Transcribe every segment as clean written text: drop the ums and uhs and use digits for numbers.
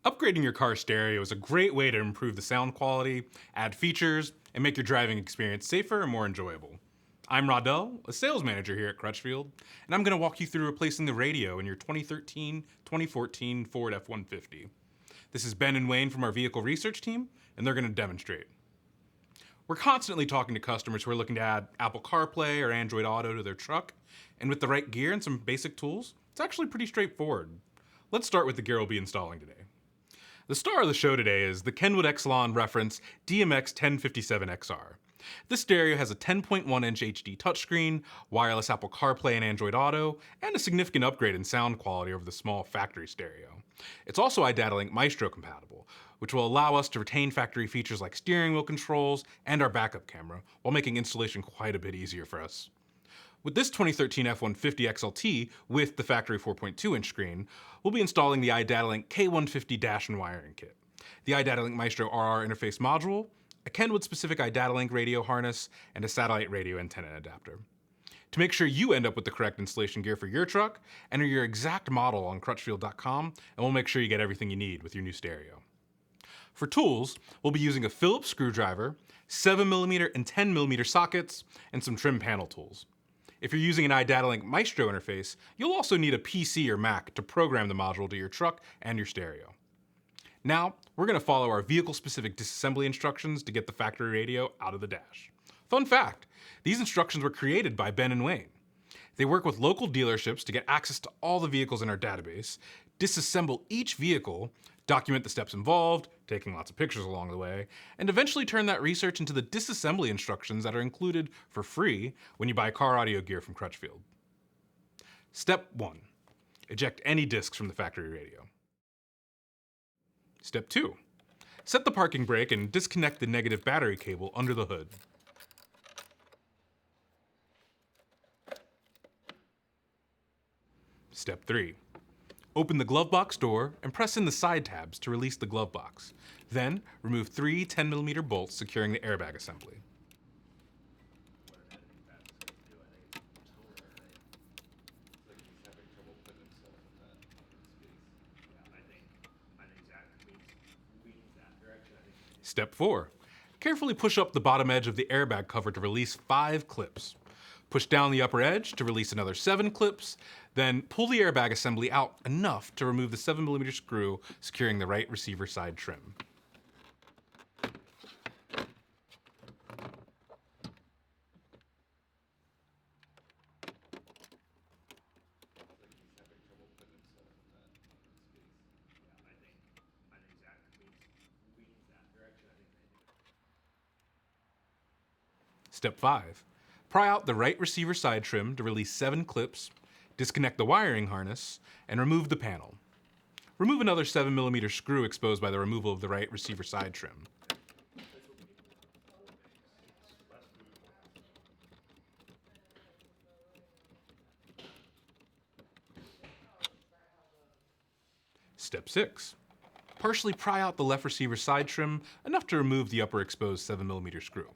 Upgrading your car stereo is a great way to improve the sound quality, add features, and make your driving experience safer and more enjoyable. I'm Rodell, a sales manager here at Crutchfield, and I'm going to walk you through replacing the radio in your 2013-2014 Ford F-150. This is Ben and Wayne from our vehicle research team, and they're going to demonstrate. We're constantly talking to customers who are looking to add Apple CarPlay or Android Auto to their truck, and with the right gear and some basic tools, it's actually pretty straightforward. Let's start with the gear we'll be installing today. The star of the show today is the Kenwood Excelon Reference DMX1057XR. This stereo has a 10.1-inch HD touchscreen, wireless Apple CarPlay and Android Auto, and a significant upgrade in sound quality over the small factory stereo. It's also iDatalink Maestro compatible, which will allow us to retain factory features like steering wheel controls and our backup camera, while making installation quite a bit easier for us. With this 2013 F-150 XLT with the factory 4.2-inch screen, we'll be installing the iDatalink K150 dash and wiring kit, the iDatalink Maestro RR interface module, a Kenwood-specific iDatalink radio harness, and a satellite radio antenna adapter. To make sure you end up with the correct installation gear for your truck, enter your exact model on Crutchfield.com, and we'll make sure you get everything you need with your new stereo. For tools, we'll be using a Phillips screwdriver, 7mm and 10mm sockets, and some trim panel tools. If you're using an iDatalink Maestro interface, you'll also need a PC or Mac to program the module to your truck and your stereo. Now, we're going to follow our vehicle-specific disassembly instructions to get the factory radio out of the dash. Fun fact, these instructions were created by Ben and Wayne. They work with local dealerships to get access to all the vehicles in our database, disassemble each vehicle, document the steps involved, taking lots of pictures along the way, and eventually turn that research into the disassembly instructions that are included for free when you buy car audio gear from Crutchfield. Step 1. Eject any discs from the factory radio. Step 2. Set the parking brake and disconnect the negative battery cable under the hood. Step 3. Open the glove box door and press in the side tabs to release the glove box. Then, remove 3 10mm bolts securing the airbag assembly. Step 4. Carefully push up the bottom edge of the airbag cover to release 5 clips. Push down the upper edge to release another 7 clips, then pull the airbag assembly out enough to remove the 7mm screw securing the right receiver side trim. Step 5. Pry out the right receiver side trim to release 7 clips, disconnect the wiring harness, and remove the panel. Remove another 7mm screw exposed by the removal of the right receiver side trim. Step 6. Partially pry out the left receiver side trim enough to remove the upper exposed 7mm screw.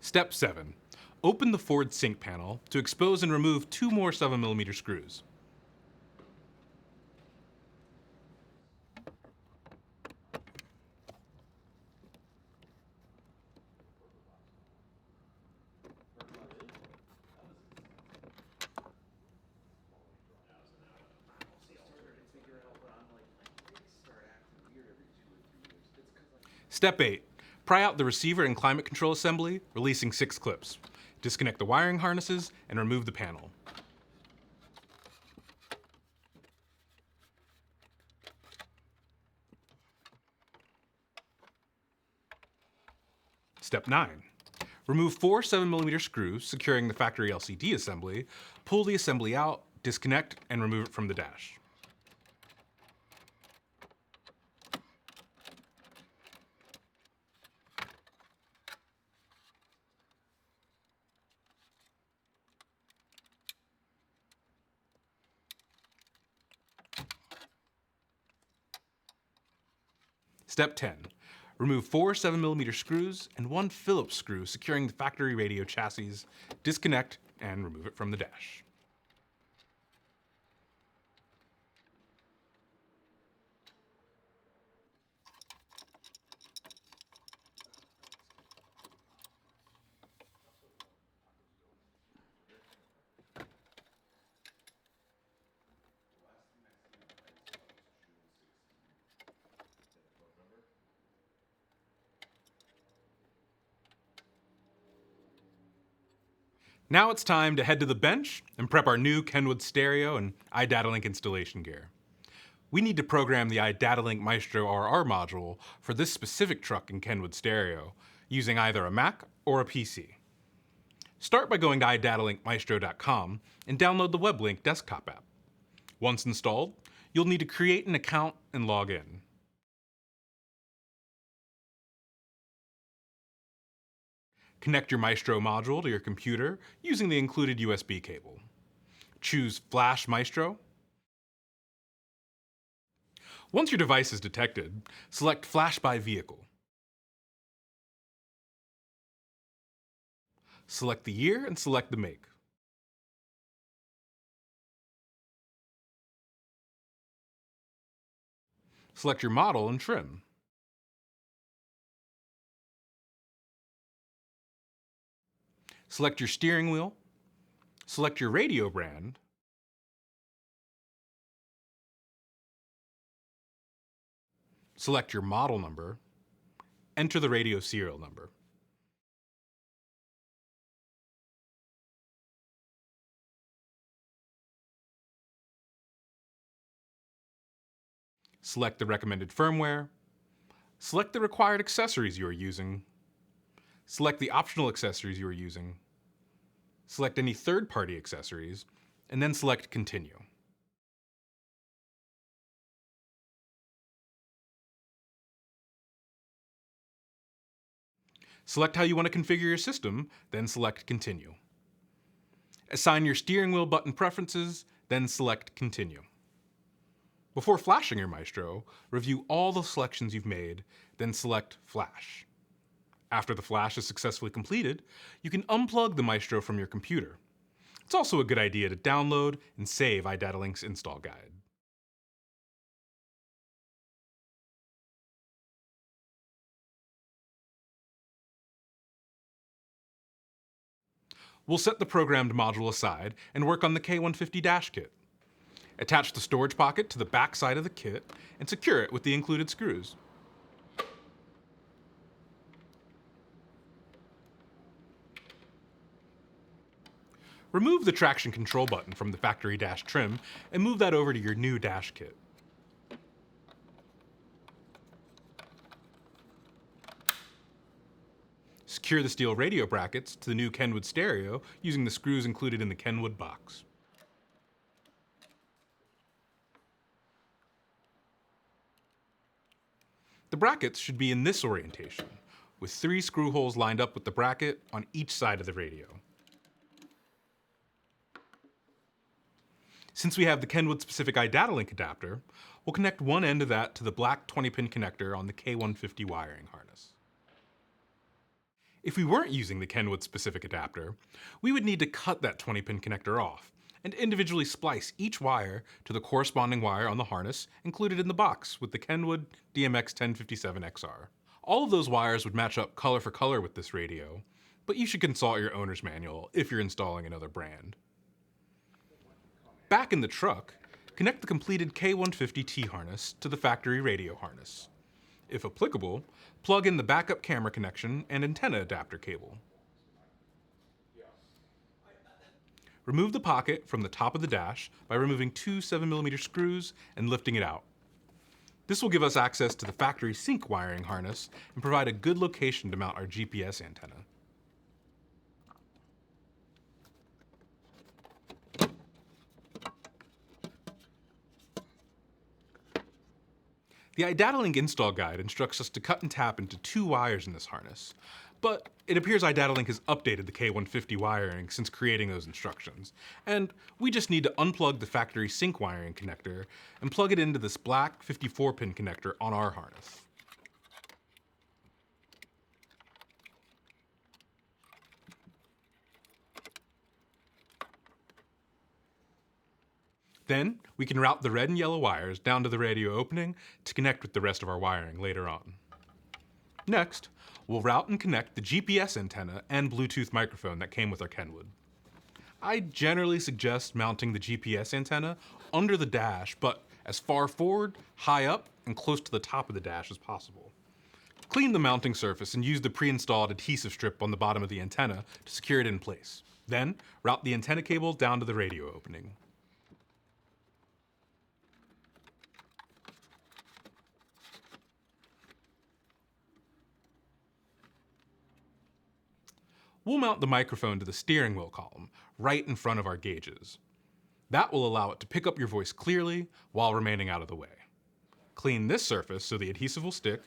Step 7. Open the Ford sync panel to expose and remove 2 more 7mm screws. Step 8. Pry out the receiver and climate control assembly, releasing 6 clips. Disconnect the wiring harnesses and remove the panel. Step 9. Remove 4 7mm screws securing the factory LCD assembly, pull the assembly out, disconnect, and remove it from the dash. Step 10. Remove 4 7mm screws and 1 Phillips screw securing the factory radio chassis. Disconnect and remove it from the dash. Now it's time to head to the bench and prep our new Kenwood stereo and iDatalink installation gear. We need to program the iDatalink Maestro RR module for this specific truck in Kenwood stereo using either a Mac or a PC. Start by going to iDatalink.maestro.com and download the WebLink desktop app. Once installed, you'll need to create an account and log in. Connect your Maestro module to your computer using the included USB cable. Choose Flash Maestro. Once your device is detected, select Flash by Vehicle. Select the year and select the make. Select your model and trim. Select your steering wheel. Select your radio brand. Select your model number. Enter the radio serial number. Select the recommended firmware. Select the required accessories you are using. Select the optional accessories you are using. Select any third-party accessories, and then select Continue. Select how you want to configure your system, then select Continue. Assign your steering wheel button preferences, then select Continue. Before flashing your Maestro, review all the selections you've made, then select Flash. After the flash is successfully completed, you can unplug the Maestro from your computer. It's also a good idea to download and save iDatalink's install guide. We'll set the programmed module aside and work on the K150 dash kit. Attach the storage pocket to the back side of the kit and secure it with the included screws. Remove the traction control button from the factory dash trim and move that over to your new dash kit. Secure the steel radio brackets to the new Kenwood stereo using the screws included in the Kenwood box. The brackets should be in this orientation, with 3 screw holes lined up with the bracket on each side of the radio. Since we have the Kenwood-specific iDatalink adapter, we'll connect one end of that to the black 20-pin connector on the K150 wiring harness. If we weren't using the Kenwood-specific adapter, we would need to cut that 20-pin connector off and individually splice each wire to the corresponding wire on the harness included in the box with the Kenwood DMX1057XR. All of those wires would match up color for color with this radio, but you should consult your owner's manual if you're installing another brand. Back in the truck, connect the completed K150 T-harness to the factory radio harness. If applicable, plug in the backup camera connection and antenna adapter cable. Remove the pocket from the top of the dash by removing 2 7mm screws and lifting it out. This will give us access to the factory sync wiring harness and provide a good location to mount our GPS antenna. The iDatalink install guide instructs us to cut and tap into 2 wires in this harness, but it appears iDatalink has updated the K150 wiring since creating those instructions, and we just need to unplug the factory sync wiring connector and plug it into this black 54-pin connector on our harness. Then, we can route the red and yellow wires down to the radio opening to connect with the rest of our wiring later on. Next, we'll route and connect the GPS antenna and Bluetooth microphone that came with our Kenwood. I generally suggest mounting the GPS antenna under the dash, but as far forward, high up, and close to the top of the dash as possible. Clean the mounting surface and use the pre-installed adhesive strip on the bottom of the antenna to secure it in place. Then, route the antenna cable down to the radio opening. We'll mount the microphone to the steering wheel column, right in front of our gauges. That will allow it to pick up your voice clearly while remaining out of the way. Clean this surface so the adhesive will stick,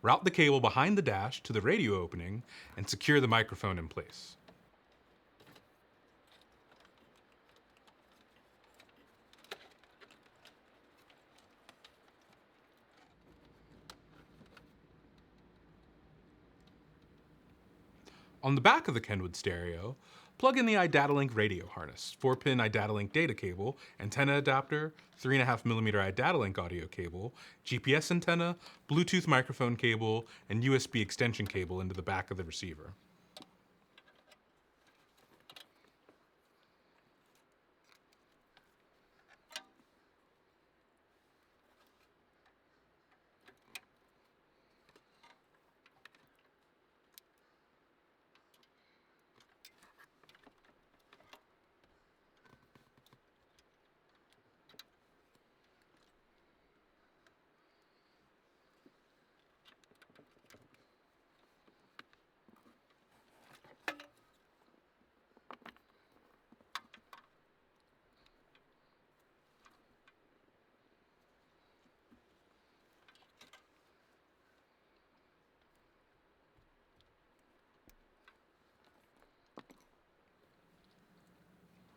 route the cable behind the dash to the radio opening, and secure the microphone in place. On the back of the Kenwood stereo, plug in the iDatalink radio harness, 4-pin iDatalink data cable, antenna adapter, 3.5mm iDatalink audio cable, GPS antenna, Bluetooth microphone cable, and USB extension cable into the back of the receiver.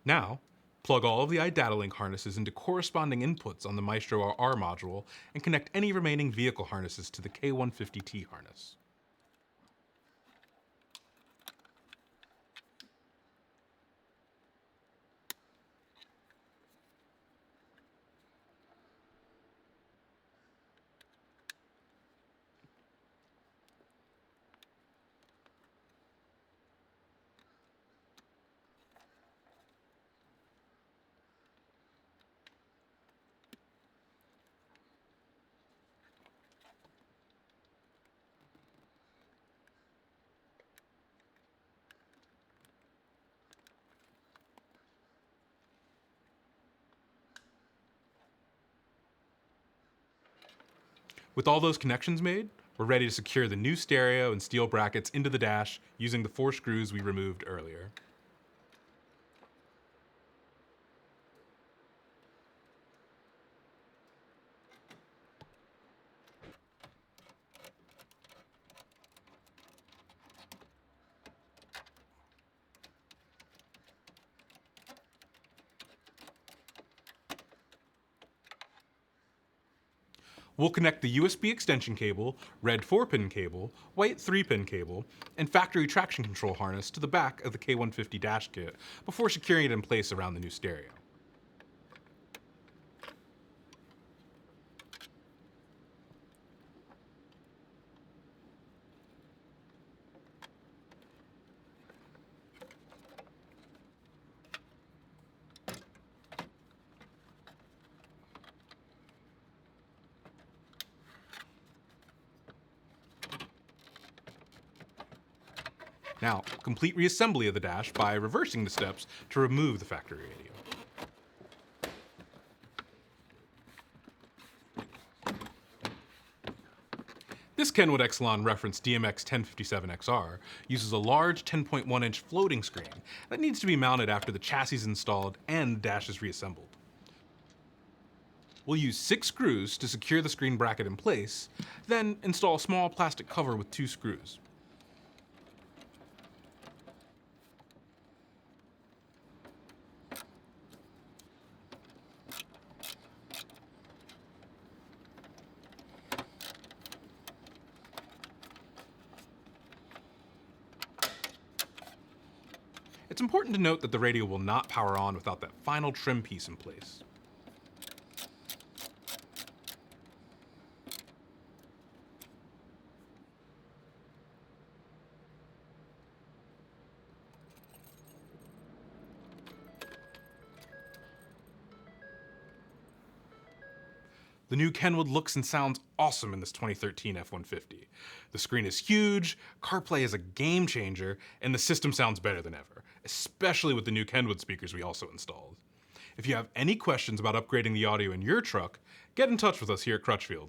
Now, plug all of the iDatalink harnesses into corresponding inputs on the Maestro RR module and connect any remaining vehicle harnesses to the K150T harness. With all those connections made, we're ready to secure the new stereo and steel brackets into the dash using the 4 screws we removed earlier. We'll connect the USB extension cable, red 4-pin cable, white 3-pin cable, and factory traction control harness to the back of the K150 dash kit before securing it in place around the new stereo. Now, complete reassembly of the dash by reversing the steps to remove the factory radio. This Kenwood Excelon Reference DMX1057XR uses a large 10.1-inch floating screen that needs to be mounted after the chassis is installed and the dash is reassembled. We'll use 6 screws to secure the screen bracket in place, then install a small plastic cover with 2 screws. It's important to note that the radio will not power on without that final trim piece in place. The new Kenwood looks and sounds awesome in this 2013 F-150. The screen is huge, CarPlay is a game changer, and the system sounds better than ever, especially with the new Kenwood speakers we also installed. If you have any questions about upgrading the audio in your truck, get in touch with us here at Crutchfield.